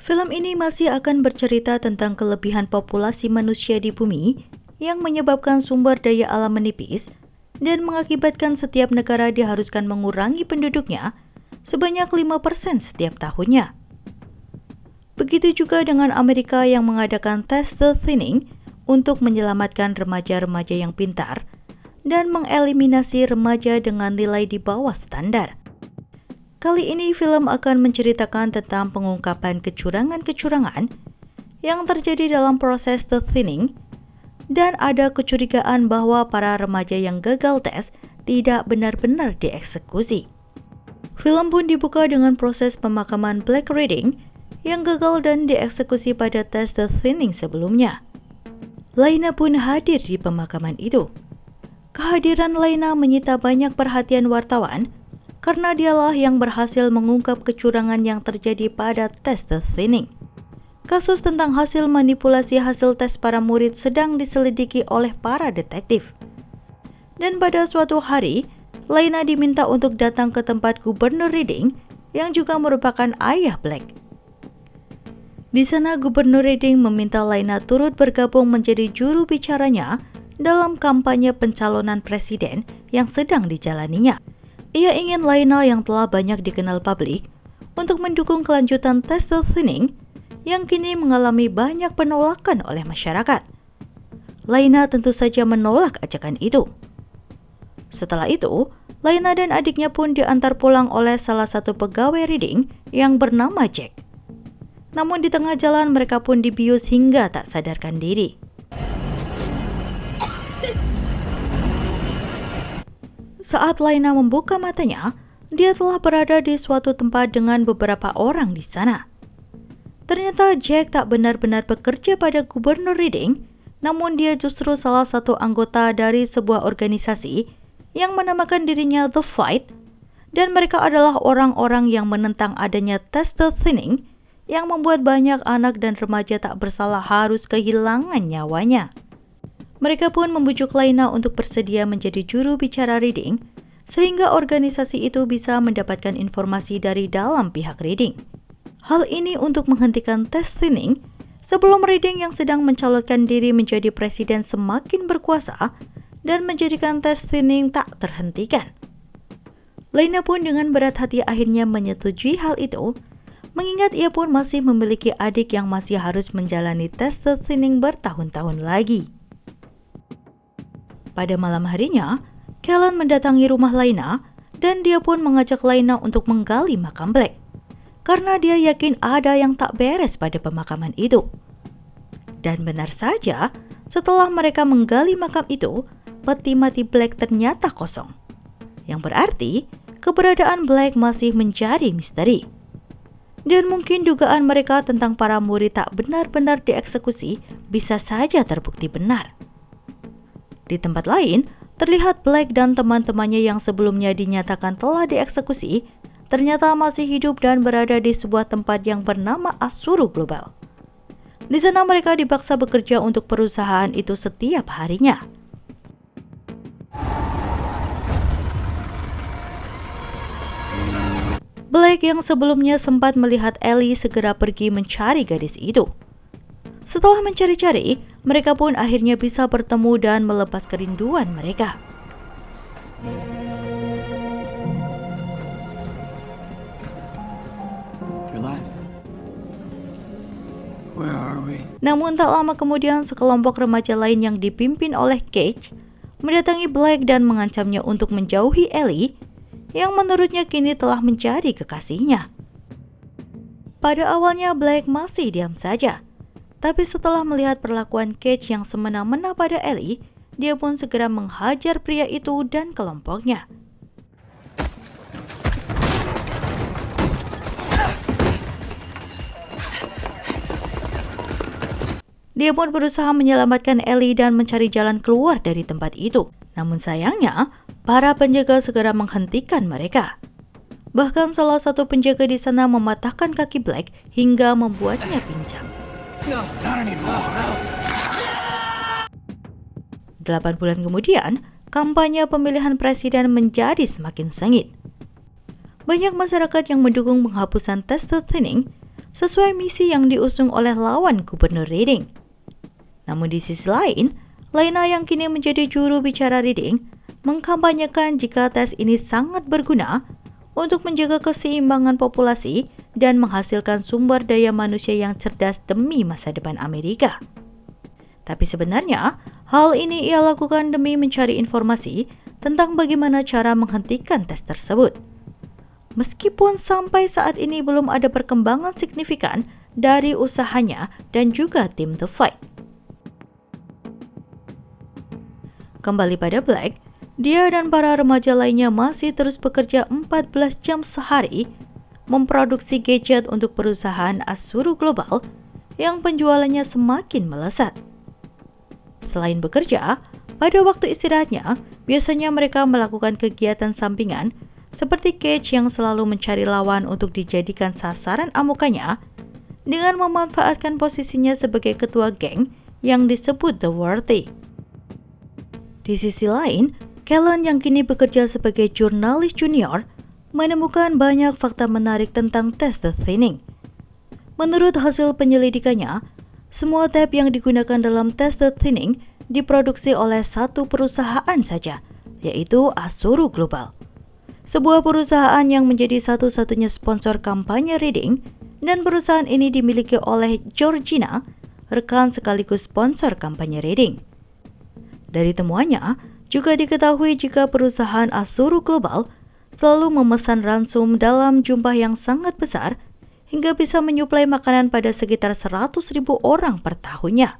Film ini masih akan bercerita tentang kelebihan populasi manusia di bumi yang menyebabkan sumber daya alam menipis dan mengakibatkan setiap negara diharuskan mengurangi penduduknya sebanyak 5% setiap tahunnya. Begitu juga dengan Amerika yang mengadakan tes the thinning untuk menyelamatkan remaja-remaja yang pintar dan mengeliminasi remaja dengan nilai di bawah standar. Kali ini film akan menceritakan tentang pengungkapan kecurangan-kecurangan yang terjadi dalam proses the thinning dan ada kecurigaan bahwa para remaja yang gagal tes tidak benar-benar dieksekusi. Film pun dibuka dengan proses pemakaman Black Reading yang gagal dan dieksekusi pada tes the thinning sebelumnya. Laina pun hadir di pemakaman itu. Kehadiran Laina menyita banyak perhatian wartawan karena dialah yang berhasil mengungkap kecurangan yang terjadi pada tes the thinning. Kasus tentang hasil manipulasi hasil tes para murid sedang diselidiki oleh para detektif. Dan pada suatu hari, Laina diminta untuk datang ke tempat Gubernur Reading yang juga merupakan ayah Black. Di sana Gubernur Reading meminta Laina turut bergabung menjadi juru bicaranya dalam kampanye pencalonan presiden yang sedang dijalaninya. Ia ingin Laina yang telah banyak dikenal publik untuk mendukung kelanjutan tes the thinning yang kini mengalami banyak penolakan oleh masyarakat. Laina tentu saja menolak ajakan itu. Setelah itu, Laina dan adiknya pun diantar pulang oleh salah satu pegawai Reading yang bernama Jack. Namun di tengah jalan mereka pun dibius hingga tak sadarkan diri. Saat Laina membuka matanya, dia telah berada di suatu tempat dengan beberapa orang di sana. Ternyata Jack tak benar-benar bekerja pada Gubernur Reading, namun dia justru salah satu anggota dari sebuah organisasi yang menamakan dirinya The Fight, dan mereka adalah orang-orang yang menentang adanya tes the thinning yang membuat banyak anak dan remaja tak bersalah harus kehilangan nyawanya. Mereka pun membujuk Laina untuk bersedia menjadi juru bicara Reading, sehingga organisasi itu bisa mendapatkan informasi dari dalam pihak Reading. Hal ini untuk menghentikan tes thinning sebelum Reading yang sedang mencalonkan diri menjadi presiden semakin berkuasa dan menjadikan tes thinning tak terhentikan. Laina pun dengan berat hati akhirnya menyetujui hal itu, mengingat ia pun masih memiliki adik yang masih harus menjalani tes the thinning bertahun-tahun lagi. Pada malam harinya, Kellen mendatangi rumah Laina dan dia pun mengajak Laina untuk menggali makam Black karena dia yakin ada yang tak beres pada pemakaman itu. Dan benar saja, setelah mereka menggali makam itu, peti mati Black ternyata kosong. Yang berarti, keberadaan Black masih menjadi misteri. Dan mungkin dugaan mereka tentang para murid tak benar-benar dieksekusi bisa saja terbukti benar. Di tempat lain, terlihat Black dan teman-temannya yang sebelumnya dinyatakan telah dieksekusi, ternyata masih hidup dan berada di sebuah tempat yang bernama Asuru Global. Di sana mereka dipaksa bekerja untuk perusahaan itu setiap harinya. Black yang sebelumnya sempat melihat Ellie segera pergi mencari gadis itu. Setelah mencari-cari, mereka pun akhirnya bisa bertemu dan melepas kerinduan mereka. Namun tak lama kemudian sekelompok remaja lain yang dipimpin oleh Cage mendatangi Black dan mengancamnya untuk menjauhi Ellie yang menurutnya kini telah menjadi kekasihnya. Pada awalnya Black masih diam saja. Tapi setelah melihat perlakuan Cage yang semena-mena pada Ellie, dia pun segera menghajar pria itu dan kelompoknya. Dia pun berusaha menyelamatkan Ellie dan mencari jalan keluar dari tempat itu. Namun sayangnya, para penjaga segera menghentikan mereka. Bahkan salah satu penjaga di sana mematahkan kaki Black hingga membuatnya pincang. 8 bulan kemudian, kampanye pemilihan presiden menjadi semakin sengit. Banyak masyarakat yang mendukung penghapusan tes the thinning, sesuai misi yang diusung oleh lawan gubernur Reading. Namun di sisi lain, Laina yang kini menjadi juru bicara Reading mengkampanyekan jika tes ini sangat berguna untuk menjaga keseimbangan populasi dan menghasilkan sumber daya manusia yang cerdas demi masa depan Amerika. Tapi sebenarnya, hal ini ia lakukan demi mencari informasi tentang bagaimana cara menghentikan tes tersebut. Meskipun sampai saat ini belum ada perkembangan signifikan dari usahanya dan juga tim The Fight. Kembali pada Black, dia dan para remaja lainnya masih terus bekerja 14 jam sehari memproduksi gadget untuk perusahaan Asuru Global yang penjualannya semakin melesat. Selain bekerja, pada waktu istirahatnya, biasanya mereka melakukan kegiatan sampingan seperti Cage yang selalu mencari lawan untuk dijadikan sasaran amukannya dengan memanfaatkan posisinya sebagai ketua geng yang disebut The Worthy. Di sisi lain, Kellen yang kini bekerja sebagai jurnalis junior menemukan banyak fakta menarik tentang tes The Thinning. Menurut hasil penyelidikannya, semua tab yang digunakan dalam tes The Thinning diproduksi oleh satu perusahaan saja, yaitu Asuru Global. Sebuah perusahaan yang menjadi satu-satunya sponsor kampanye Reading, dan perusahaan ini dimiliki oleh Georgina, rekan sekaligus sponsor kampanye Reading. Dari temuannya, juga diketahui jika perusahaan Asuru Global selalu memesan ransum dalam jumlah yang sangat besar hingga bisa menyuplai makanan pada sekitar 100.000 orang per tahunnya.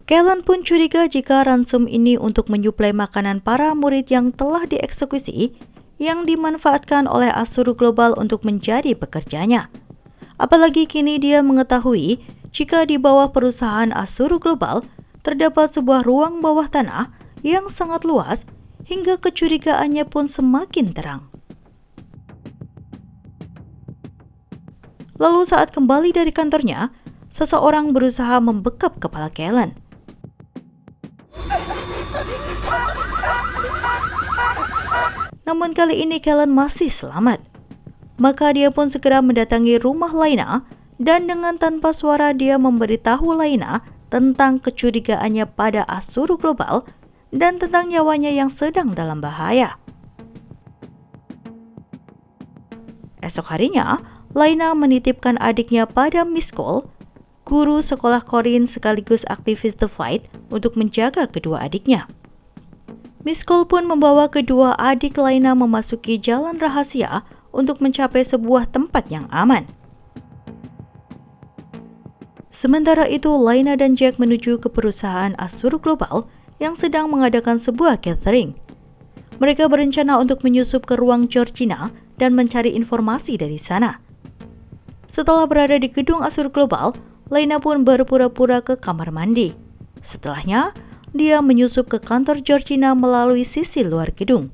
Kellen pun curiga jika ransum ini untuk menyuplai makanan para murid yang telah dieksekusi yang dimanfaatkan oleh Asuru Global untuk menjadi pekerjanya. Apalagi kini dia mengetahui jika di bawah perusahaan Asuru Global terdapat sebuah ruang bawah tanah yang sangat luas hingga kecurigaannya pun semakin terang. Lalu saat kembali dari kantornya, seseorang berusaha membekap kepala Kellen. Namun kali ini Kellen masih selamat. Maka dia pun segera mendatangi rumah Laina dan dengan tanpa suara dia memberitahu Laina tentang kecurigaannya pada Asuru Global dan tentang nyawanya yang sedang dalam bahaya. Esok harinya, Laina menitipkan adiknya pada Miss Cole, guru sekolah Corin sekaligus aktivis The Fight, untuk menjaga kedua adiknya. Miss Cole pun membawa kedua adik Laina memasuki jalan rahasia untuk mencapai sebuah tempat yang aman. Sementara itu, Laina dan Jack menuju ke perusahaan Asuru Global yang sedang mengadakan sebuah gathering. Mereka berencana untuk menyusup ke ruang Georgina dan mencari informasi dari sana. Setelah berada di gedung Asuru Global, Laina pun berpura-pura ke kamar mandi. Setelahnya, dia menyusup ke kantor Georgina melalui sisi luar gedung.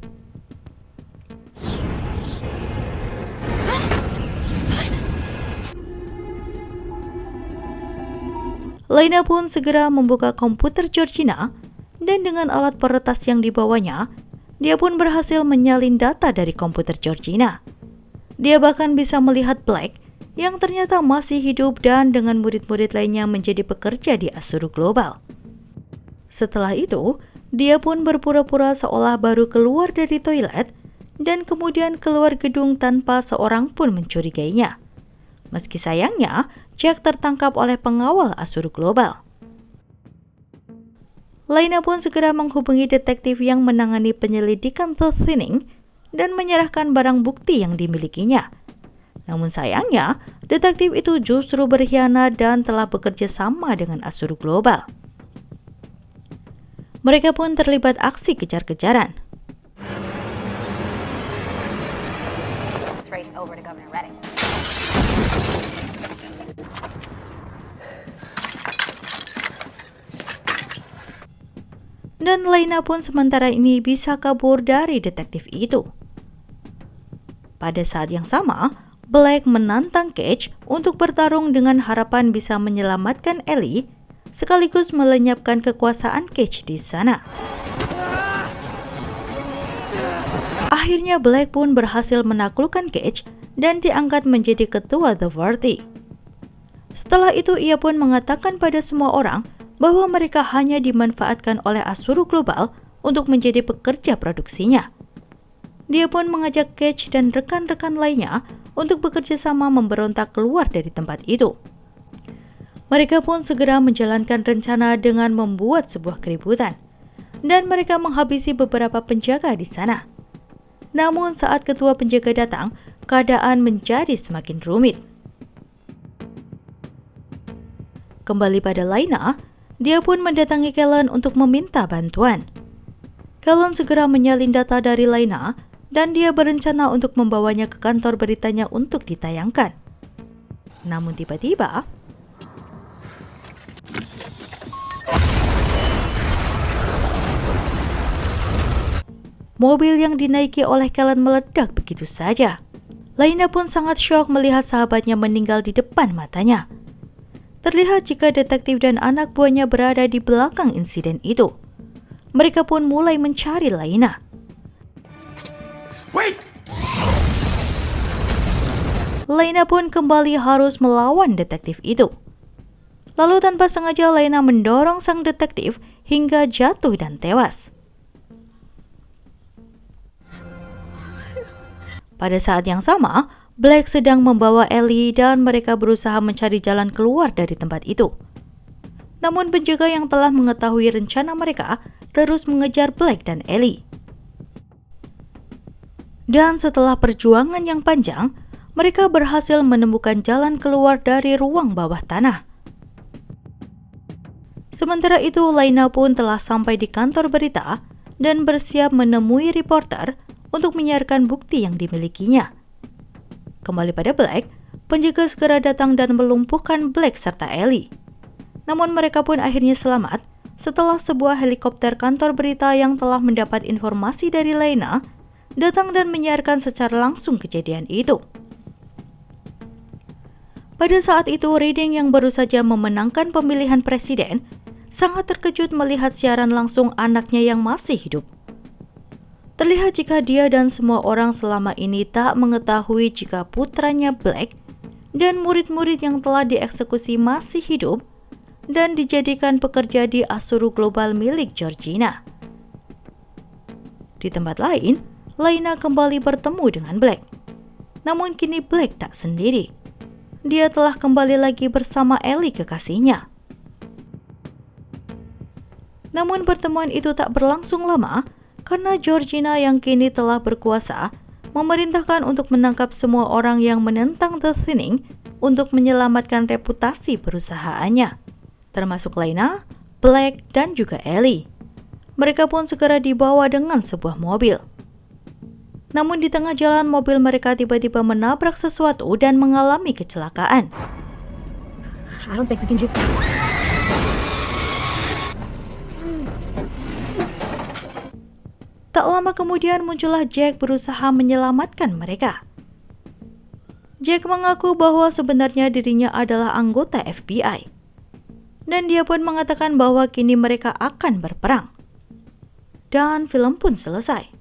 Laina pun segera membuka komputer Georgina dan dengan alat peretas yang dibawanya, dia pun berhasil menyalin data dari komputer Georgina. Dia bahkan bisa melihat Black yang ternyata masih hidup dan dengan murid-murid lainnya menjadi pekerja di Asuru Global. Setelah itu, dia pun berpura-pura seolah baru keluar dari toilet dan kemudian keluar gedung tanpa seorang pun mencurigainya. Meski sayangnya, Jack tertangkap oleh pengawal Asuru Global. Laina pun segera menghubungi detektif yang menangani penyelidikan The Thinning dan menyerahkan barang bukti yang dimilikinya. Namun sayangnya, detektif itu justru berkhianat dan telah bekerja sama dengan Asuru Global. Mereka pun terlibat aksi kejar-kejaran. Dan Laina pun sementara ini bisa kabur dari detektif itu. Pada saat yang sama, Black menantang Cage untuk bertarung dengan harapan bisa menyelamatkan Ellie, sekaligus melenyapkan kekuasaan Cage di sana. Akhirnya Black pun berhasil menaklukkan Cage dan diangkat menjadi ketua The Worthy. Setelah itu ia pun mengatakan pada semua orang bahwa mereka hanya dimanfaatkan oleh Asuru Global untuk menjadi pekerja produksinya. Dia pun mengajak Cage dan rekan-rekan lainnya untuk bekerja sama memberontak keluar dari tempat itu. Mereka pun segera menjalankan rencana dengan membuat sebuah keributan, dan mereka menghabisi beberapa penjaga di sana. Namun saat ketua penjaga datang, keadaan menjadi semakin rumit. Kembali pada Laina, dia pun mendatangi Kellen untuk meminta bantuan. Kellen segera menyalin data dari Laina dan dia berencana untuk membawanya ke kantor beritanya untuk ditayangkan. Namun tiba-tiba, mobil yang dinaiki oleh Kellen meledak begitu saja. Laina pun sangat syok melihat sahabatnya meninggal di depan matanya. Terlihat jika detektif dan anak buahnya berada di belakang insiden itu. Mereka pun mulai mencari Laina. Wait! Laina pun kembali harus melawan detektif itu. Lalu tanpa sengaja Laina mendorong sang detektif hingga jatuh dan tewas. Pada saat yang sama, Black sedang membawa Ellie dan mereka berusaha mencari jalan keluar dari tempat itu. Namun penjaga yang telah mengetahui rencana mereka terus mengejar Black dan Ellie. Dan setelah perjuangan yang panjang, mereka berhasil menemukan jalan keluar dari ruang bawah tanah. Sementara itu, Laina pun telah sampai di kantor berita dan bersiap menemui reporter untuk menyiarkan bukti yang dimilikinya. Kembali pada Black, penjaga segera datang dan melumpuhkan Black serta Ellie. Namun mereka pun akhirnya selamat setelah sebuah helikopter kantor berita yang telah mendapat informasi dari Laina datang dan menyiarkan secara langsung kejadian itu. Pada saat itu, Reading yang baru saja memenangkan pemilihan presiden sangat terkejut melihat siaran langsung anaknya yang masih hidup. Terlihat jika dia dan semua orang selama ini tak mengetahui jika putranya Black dan murid-murid yang telah dieksekusi masih hidup dan dijadikan pekerja di Asuru Global milik Georgina. Di tempat lain, Laina kembali bertemu dengan Black. Namun kini Black tak sendiri. Dia telah kembali lagi bersama Ellie kekasihnya. Namun pertemuan itu tak berlangsung lama karena Georgina yang kini telah berkuasa memerintahkan untuk menangkap semua orang yang menentang The Thinning untuk menyelamatkan reputasi perusahaannya, termasuk Laina, Black, dan juga Ellie. Mereka pun segera dibawa dengan sebuah mobil. Namun di tengah jalan mobil mereka tiba-tiba menabrak sesuatu dan mengalami kecelakaan. I don't think we can do that. Tak lama kemudian muncullah Jack berusaha menyelamatkan mereka. Jack mengaku bahwa sebenarnya dirinya adalah anggota FBI. Dan dia pun mengatakan bahwa kini mereka akan berperang. Dan film pun selesai.